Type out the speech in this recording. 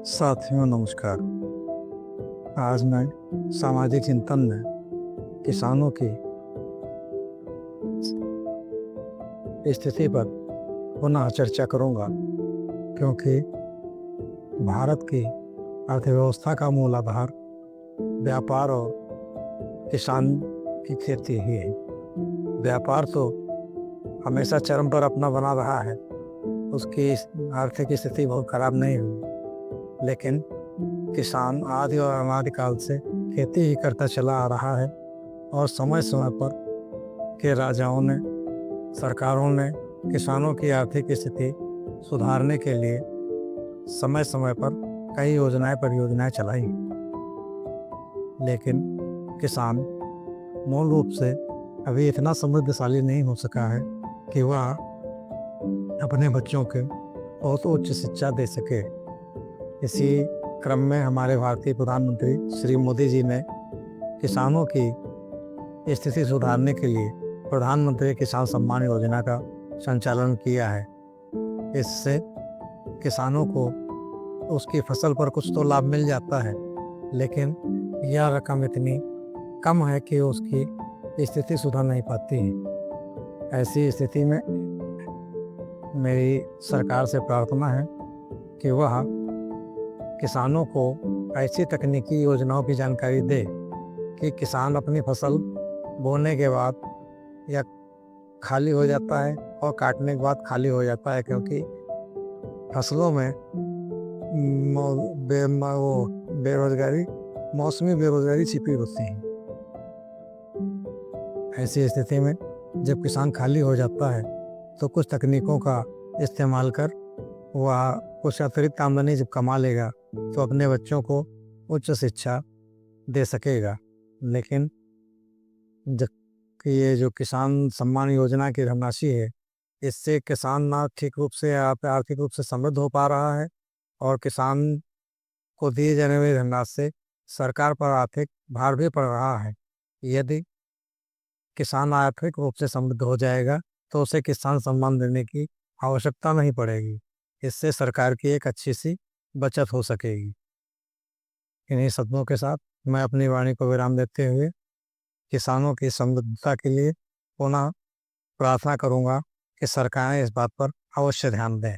साथियों नमस्कार। आज मैं सामाजिक चिंतन में किसानों की स्थिति पर पुनः चर्चा करूंगा, क्योंकि भारत की अर्थव्यवस्था का मूल आधार व्यापार और किसान की खेती ही है। व्यापार तो हमेशा चरम पर अपना बना रहा है, उसकी आर्थिक स्थिति बहुत खराब नहीं हुई, लेकिन किसान आदि और अनादिकाल से खेती ही करता चला आ रहा है और समय समय पर के राजाओं ने, सरकारों ने किसानों की आर्थिक स्थिति सुधारने के लिए समय समय पर कई परियोजनाएं चलाई। लेकिन किसान मूल रूप से अभी इतना समृद्धशाली नहीं हो सका है कि वह अपने बच्चों को बहुत उच्च शिक्षा दे सके। इसी क्रम में हमारे भारतीय प्रधानमंत्री श्री मोदी जी ने किसानों की स्थिति सुधारने के लिए प्रधानमंत्री किसान सम्मान योजना का संचालन किया है। इससे किसानों को उसकी फसल पर कुछ तो लाभ मिल जाता है, लेकिन यह रकम इतनी कम है कि उसकी स्थिति सुधर नहीं पाती है। ऐसी स्थिति में मेरी सरकार से प्रार्थना है कि वह किसानों को ऐसी तकनीकी योजनाओं की जानकारी दे कि किसान अपनी फसल बोने के बाद या खाली हो जाता है और काटने के बाद खाली हो जाता है, क्योंकि फसलों में मौसमी बेरोजगारी छिपी होती है। ऐसी स्थिति में जब किसान खाली हो जाता है तो कुछ तकनीकों का इस्तेमाल कर वह कुछ अतिरिक्त आमदनी जब कमा लेगा तो अपने बच्चों को उच्च शिक्षा दे सकेगा। लेकिन ये जो किसान सम्मान योजना की धनराशि है, इससे किसान ना ठीक रूप से आर्थिक रूप से समृद्ध हो पा रहा है और किसान को दिए जाने वाली धनराशि से सरकार पर आर्थिक भार भी पड़ रहा है। यदि किसान आर्थिक रूप से समृद्ध हो जाएगा तो उसे किसान सम्मान देने की आवश्यकता नहीं पड़ेगी। इससे सरकार की एक अच्छी सी बचत हो सकेगी। इन्हीं सदमों के साथ मैं अपनी वाणी को विराम देते हुए किसानों की समृद्धता के लिए पुनः प्रार्थना करूंगा कि सरकारें इस बात पर अवश्य ध्यान दें।